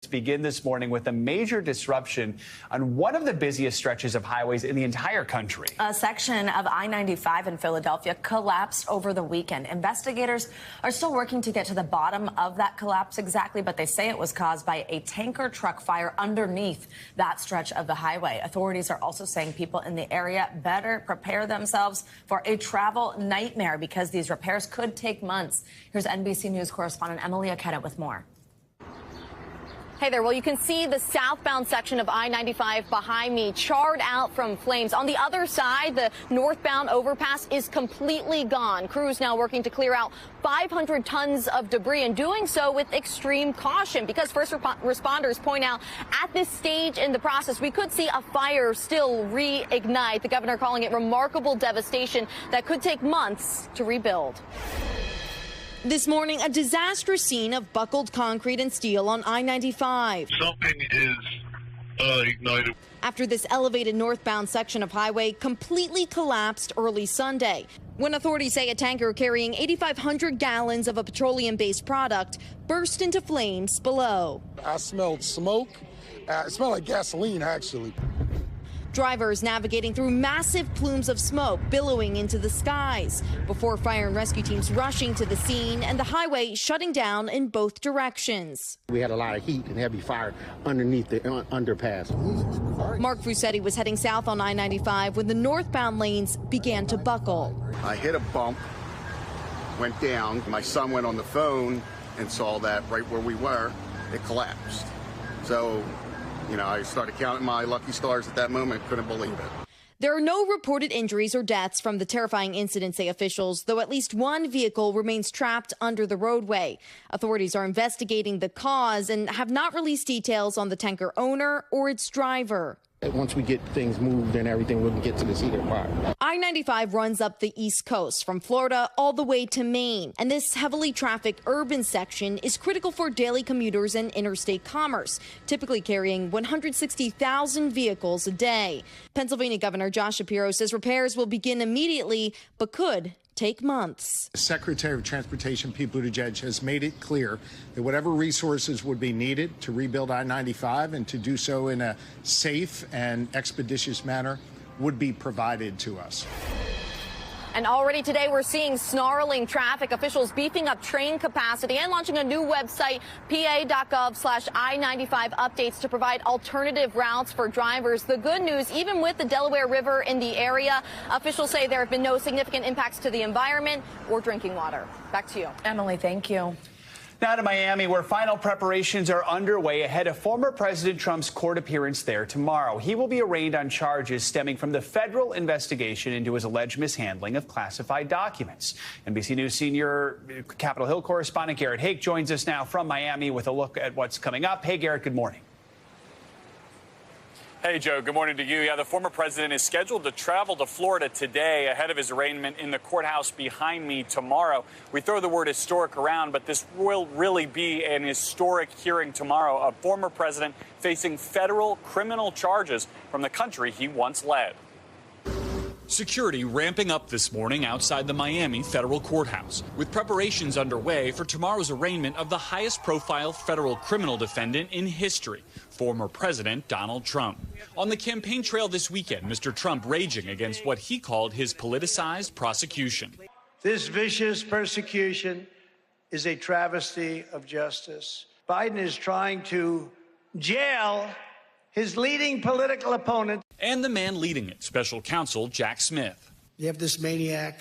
begin this morning with a major disruption on one of the busiest stretches of highways in the entire country. A section of I-95 in Philadelphia collapsed over the weekend. Investigators are still working to get to the bottom of that collapse exactly, but they say it was caused by a tanker truck fire underneath that stretch of the highway. Authorities are also saying people in the area better prepare themselves for a travel nightmare because these repairs could take months. Here's NBC News correspondent Emily Aketa with more. Hey there. Well, you can see the southbound section of I-95 behind me charred out from flames. On the other side, the northbound overpass is completely gone. Crews now working to clear out 500 tons of debris and doing so with extreme caution because first responders point out at this stage in the process, we could see a fire still reignite. The governor calling it remarkable devastation that could take months to rebuild. This morning, a disastrous scene of buckled concrete and steel on I-95. Something is ignited. After this elevated northbound section of highway completely collapsed early Sunday, when authorities say a tanker carrying 8,500 gallons of a petroleum-based product burst into flames below. I smelled smoke. It smelled like gasoline, actually. Drivers navigating through massive plumes of smoke billowing into the skies before fire and rescue teams rushing to the scene and the highway shutting down in both directions. We had a lot of heat and heavy fire underneath the underpass. Mark Fusetti was heading south on I-95 when the northbound lanes began to buckle. I hit a bump, went down. My son went on the phone and saw that right where we were, it collapsed. So, I started counting my lucky stars at that moment. Couldn't believe it. There are no reported injuries or deaths from the terrifying incident, say officials, though at least one vehicle remains trapped under the roadway. Authorities are investigating the cause and have not released details on the tanker owner or its driver. Once we get things moved and everything, we can get to the Cedar Park. I-95 runs up the East Coast from Florida all the way to Maine. And this heavily trafficked urban section is critical for daily commuters and interstate commerce, typically carrying 160,000 vehicles a day. Pennsylvania Governor Josh Shapiro says repairs will begin immediately, but could take months. Secretary of Transportation Pete Buttigieg has made it clear that whatever resources would be needed to rebuild I-95 and to do so in a safe and expeditious manner would be provided to us. And already today we're seeing snarling traffic, officials beefing up train capacity and launching a new website, pa.gov/I95 updates to provide alternative routes for drivers. The good news, even with the Delaware River in the area, officials say there have been no significant impacts to the environment or drinking water. Back to you. Emily, thank you. Now to Miami, where final preparations are underway ahead of former President Trump's court appearance there tomorrow. He will be arraigned on charges stemming from the federal investigation into his alleged mishandling of classified documents. NBC News senior Capitol Hill correspondent Garrett Hake joins us now from Miami with a look at what's coming up. Hey, Garrett, good morning. Hey, Joe. Good morning to you. Yeah, the former president is scheduled to travel to Florida today ahead of his arraignment in the courthouse behind me tomorrow. We throw the word historic around, but this will really be an historic hearing tomorrow. A former president facing federal criminal charges from the country he once led. Security ramping up this morning outside the Miami federal courthouse, with preparations underway for tomorrow's arraignment of the highest profile federal criminal defendant in history, former President Donald Trump. On the campaign trail this weekend, Mr. Trump raging against what he called his politicized prosecution. This vicious persecution is a travesty of justice. Biden is trying to jail his leading political opponent. And the man leading it, special counsel Jack Smith. You have this maniac,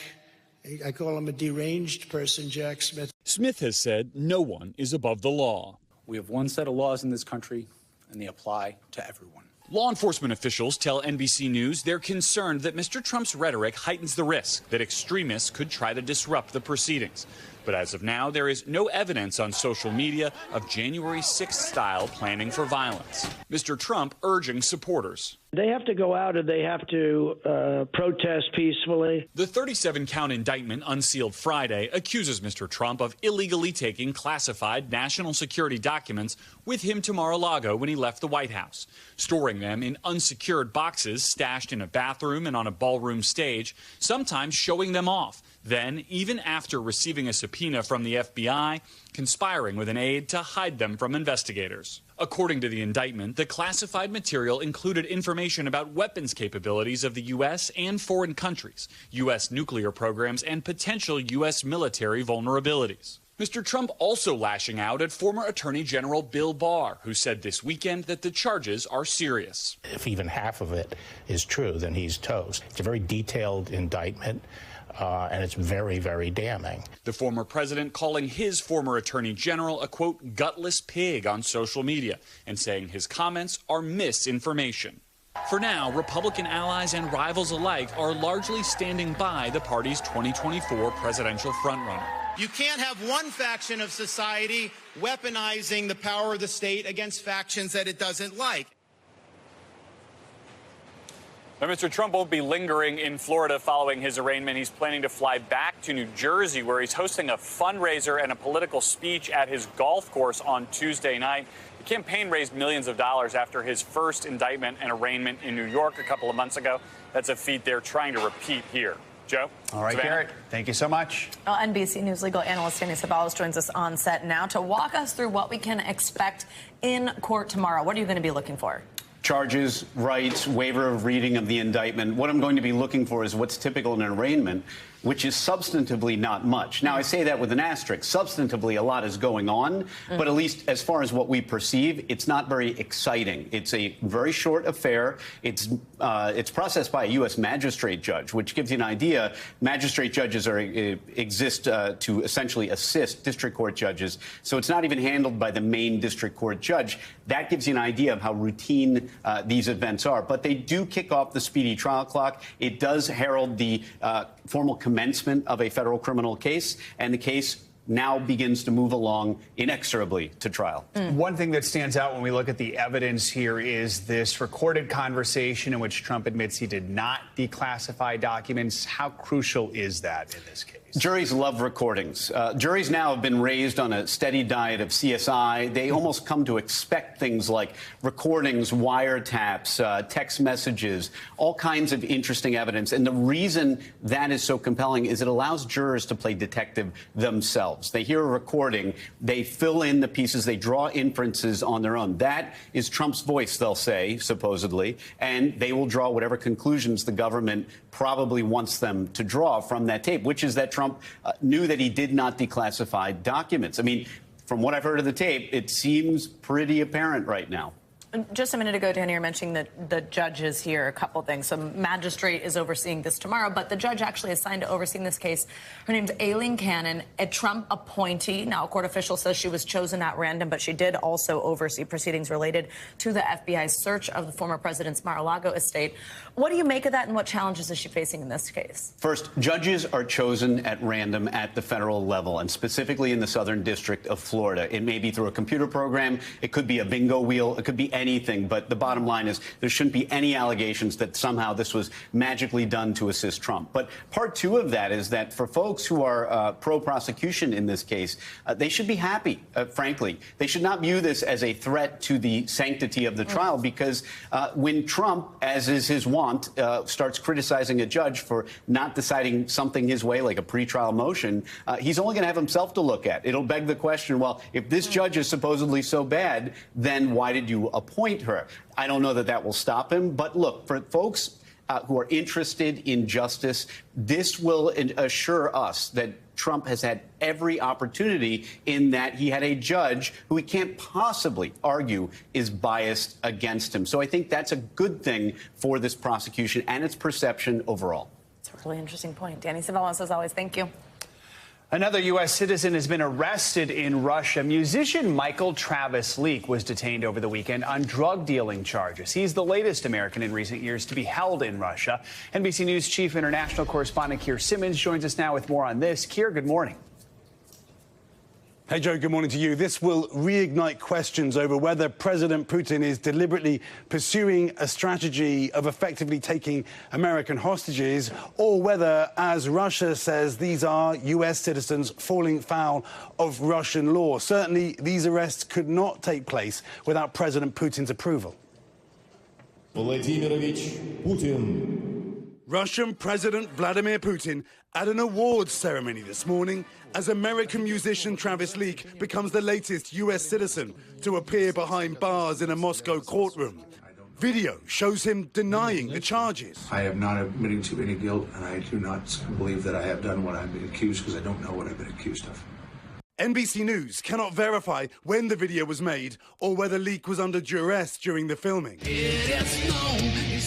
I call him a deranged person, Jack Smith. Smith has said no one is above the law. We have one set of laws in this country, and they apply to everyone. Law enforcement officials tell NBC News they're concerned that Mr. Trump's rhetoric heightens the risk that extremists could try to disrupt the proceedings. But as of now, there is no evidence on social media of January 6th style planning for violence. Mr. Trump urging supporters. They have to go out and they have to protest peacefully. The 37-count indictment unsealed Friday accuses Mr. Trump of illegally taking classified national security documents with him to Mar-a-Lago when he left the White House, storing them in unsecured boxes stashed in a bathroom and on a ballroom stage, sometimes showing them off. Then, even after receiving a subpoena from the FBI, conspiring with an aide to hide them from investigators. According to the indictment, the classified material included information about weapons capabilities of the U.S. and foreign countries, U.S. nuclear programs, and potential U.S. military vulnerabilities. Mr. Trump also lashing out at former Attorney General Bill Barr, who said this weekend that the charges are serious. If even half of it is true, then he's toast. It's a very detailed indictment. And it's very, very damning. The former president calling his former attorney general a, quote, gutless pig on social media and saying his comments are misinformation. For now, Republican allies and rivals alike are largely standing by the party's 2024 presidential frontrunner. You can't have one faction of society weaponizing the power of the state against factions that it doesn't like. Now, Mr. Trump won't be lingering in Florida following his arraignment. He's planning to fly back to New Jersey, where he's hosting a fundraiser and a political speech at his golf course on Tuesday night. The campaign raised millions of dollars after his first indictment and arraignment in New York a couple of months ago. That's a feat they're trying to repeat here. Joe? All right, Savannah? Garrett, thank you so much. Well, NBC News legal analyst Savalas joins us on set now to walk us through what we can expect in court tomorrow. What are you going to be looking for? Charges, rights, waiver of reading of the indictment. What I'm going to be looking for is what's typical in an arraignment, which is substantively not much. Now, I say that with an asterisk. Substantively, a lot is going on, but at least as far as what we perceive, it's not very exciting. It's a very short affair. It's processed by a U.S. magistrate judge, which gives you an idea. Magistrate judges exist to essentially assist district court judges, so it's not even handled by the main district court judge. That gives you an idea of how routine these events are. But they do kick off the speedy trial clock. It does herald the formal commencement of a federal criminal case, and the case now begins to move along inexorably to trial. One thing that stands out when we look at the evidence here is this recorded conversation in which Trump admits he did not declassify documents. How crucial is that in this case? Juries love recordings. Juries now have been raised on a steady diet of CSI. They almost come to expect things like recordings, wiretaps, text messages, all kinds of interesting evidence. And the reason that is so compelling is it allows jurors to play detective themselves. They hear a recording, they fill in the pieces, they draw inferences on their own. That is Trump's voice, they'll say, supposedly, and they will draw whatever conclusions the government probably wants them to draw from that tape, which is that Trump knew that he did not declassify documents. I mean, from what I've heard of the tape, it seems pretty apparent right now. Just a minute ago, Danny, you're mentioning the judges here, a couple things. So magistrate is overseeing this tomorrow, but the judge actually assigned to overseeing this case, her name's Aileen Cannon, a Trump appointee. Now, a court official says she was chosen at random, but she did also oversee proceedings related to the FBI's search of the former president's Mar-a-Lago estate. What do you make of that, and what challenges is she facing in this case? First, judges are chosen at random at the federal level, and specifically in the Southern District of Florida. It may be through a computer program, it could be a bingo wheel, it could be anything, but the bottom line is there shouldn't be any allegations that somehow this was magically done to assist Trump. But part two of that is that for folks who are pro-prosecution in this case, they should be happy, frankly. They should not view this as a threat to the sanctity of the trial, because when Trump, as is his wont, starts criticizing a judge for not deciding something his way, like a pretrial motion, he's only going to have himself to look at. It'll beg the question, well, if this judge is supposedly so bad, then why did you appoint her? I don't know that that will stop him. But look, for folks who are interested in justice, this will assure us that Trump has had every opportunity, in that he had a judge who he can't possibly argue is biased against him. So I think that's a good thing for this prosecution and its perception overall. It's a really interesting point. Danny Savalas, as always, thank you. Another U.S. citizen has been arrested in Russia. Musician Michael Travis Leak was detained over the weekend on drug dealing charges. He's the latest American in recent years to be held in Russia. NBC News chief international correspondent Keir Simmons joins us now with more on this. Keir, good morning. Hey, Joe, good morning to you. This will reignite questions over whether President Putin is deliberately pursuing a strategy of effectively taking American hostages, or whether, as Russia says, these are U.S. citizens falling foul of Russian law. Certainly, these arrests could not take place without President Putin's approval. Vladimirovich Putin. Russian President Vladimir Putin at an awards ceremony this morning as American musician Travis Leak becomes the latest US citizen to appear behind bars in a Moscow courtroom. Video shows him denying the charges. I am not admitting to any guilt, and I do not believe that I have done what I've been accused because I don't know what I've been accused of. NBC News cannot verify when the video was made or whether Leak was under duress during the filming.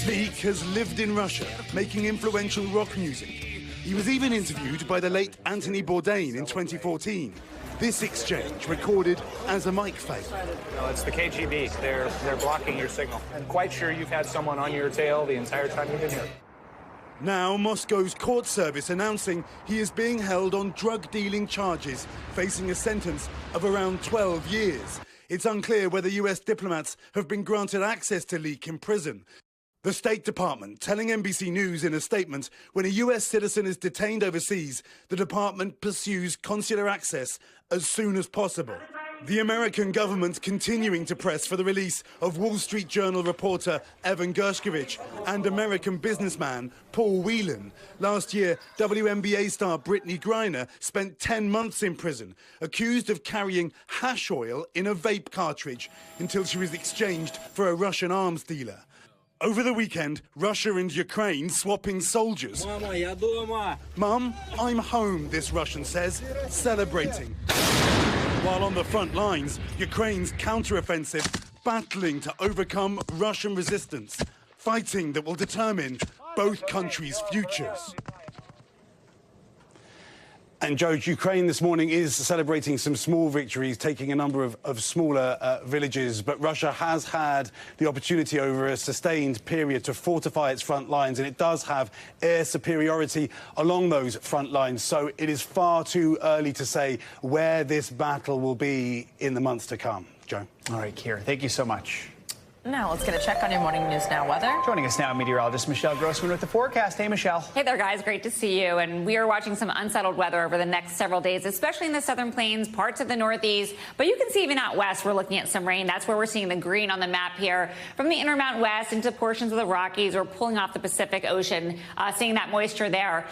Leak has lived in Russia, making influential rock music. He was even interviewed by the late Anthony Bourdain in 2014. This exchange recorded as a mic fail. No, it's the KGB. They're blocking your signal. I'm quite sure you've had someone on your tail the entire time you've been here. Now, Moscow's court service announcing he is being held on drug-dealing charges, facing a sentence of around 12 years. It's unclear whether US diplomats have been granted access to Leak in prison. The State Department telling NBC News in a statement, when a US citizen is detained overseas, the department pursues consular access as soon as possible. The American government continuing to press for the release of Wall Street Journal reporter Evan Gershkovich and American businessman Paul Whelan. Last year, WNBA star Brittany Griner spent 10 months in prison, accused of carrying hash oil in a vape cartridge until she was exchanged for a Russian arms dealer. Over the weekend, Russia and Ukraine swapping soldiers. Mum, I'm home, this Russian says, celebrating. While on the front lines, Ukraine's counter-offensive battling to overcome Russian resistance, fighting that will determine both countries' futures. And Joe, Ukraine this morning is celebrating some small victories, taking a number of smaller villages. But Russia has had the opportunity over a sustained period to fortify its front lines, and it does have air superiority along those front lines. So it is far too early to say where this battle will be in the months to come. Joe. All right, Kira, thank you so much. Now let's get a check on your morning news now weather. Joining us now, meteorologist Michelle Grossman with the forecast. Hey, Michelle. Hey there, guys. Great to see you. And we are watching some unsettled weather over the next several days, especially in the southern plains, parts of the Northeast. But you can see even out west, we're looking at some rain. That's where we're seeing the green on the map here. From the Intermountain West into portions of the Rockies, we're pulling off the Pacific Ocean, seeing that moisture there.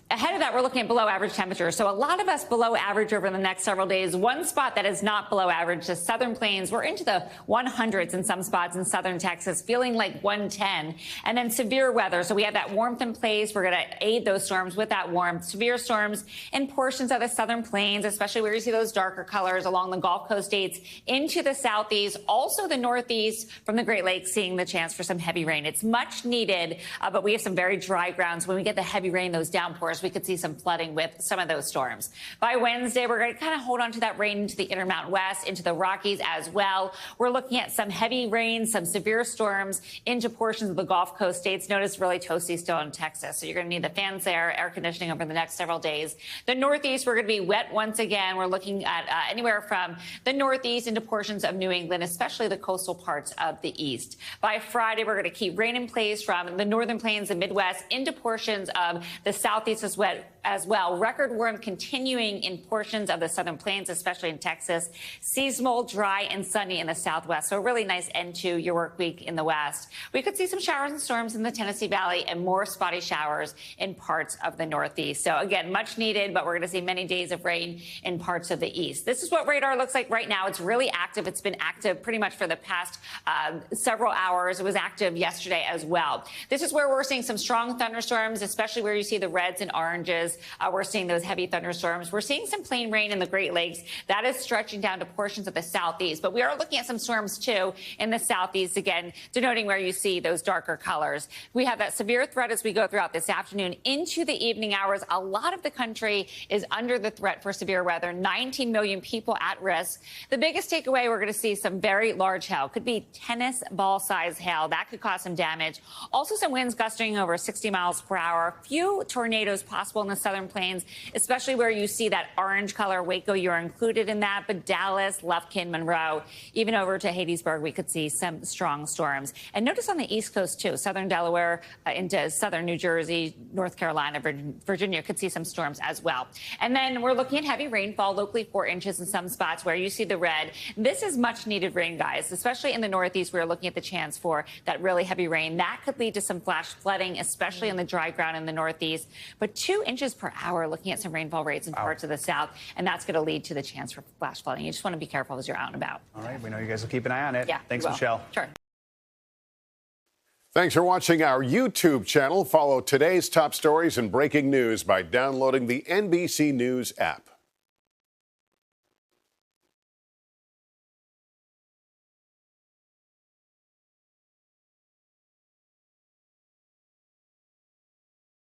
Ahead of that, we're looking at below average temperatures. So a lot of us below average over the next several days. One spot that is not below average, the southern plains. We're into the 100s in some spots in southern Texas, feeling like 110. And then severe weather. So we have that warmth in place. We're going to aid those storms with that warmth. Severe storms in portions of the southern plains, especially where you see those darker colors along the Gulf Coast states into the southeast. Also the northeast from the Great Lakes, seeing the chance for some heavy rain. It's much needed, but we have some very dry grounds. When we get the heavy rain, those downpours, we could see some flooding with some of those storms. By Wednesday, we're going to kind of hold on to that rain into the Intermountain West, into the Rockies as well. We're looking at some heavy rain, some severe storms into portions of the Gulf Coast states. Notice really toasty still in Texas. So you're going to need the fans there, air conditioning over the next several days. The Northeast, we're going to be wet once again. We're looking at anywhere from the Northeast into portions of New England, especially the coastal parts of the East. By Friday, we're going to keep rain in place from the northern plains and Midwest into portions of the Southeast as well. Record warm continuing in portions of the southern plains, especially in Texas. Seasonal, dry, and sunny in the Southwest. So a really nice end to your work week in the West. We could see some showers and storms in the Tennessee Valley and more spotty showers in parts of the Northeast. So again, much needed, but we're going to see many days of rain in parts of the East. This is what radar looks like right now. It's really active. It's been active pretty much for the past several hours. It was active yesterday as well. This is where we're seeing some strong thunderstorms, especially where you see the reds and oranges. We're seeing those heavy thunderstorms. We're seeing some plain rain in the Great Lakes. That is stretching down to portions of the southeast. But we are looking at some storms, too, in the southeast, again, denoting where you see those darker colors. We have that severe threat as we go throughout this afternoon into the evening hours. A lot of the country is under the threat for severe weather. 19 million people at risk. The biggest takeaway, we're going to see some very large hail. Could be tennis ball size hail. That could cause some damage. Also some winds gusting over 60 miles per hour. Few tornadoes possible in the southern plains, especially where you see that orange color. Waco, you're included in that, but Dallas, Lufkin, Monroe, even over to Hattiesburg, we could see some strong storms. And notice on the East Coast, too, southern Delaware into southern New Jersey, North Carolina, Virginia could see some storms as well. And then we're looking at heavy rainfall, locally 4 inches in some spots where you see the red. This is much needed rain, guys, especially in the Northeast. We're looking at the chance for that really heavy rain. That could lead to some flash flooding, especially on the dry ground in the Northeast. But 2 inches per hour, looking at some rainfall rates in parts of the South, and that's going to lead to the chance for flash flooding. You just want to be careful as you're out and about. All right, we know you guys will keep an eye on it. Yeah, thanks, Michelle. Sure. Thanks for watching our YouTube channel. Follow today's top stories and breaking news by downloading the NBC News app.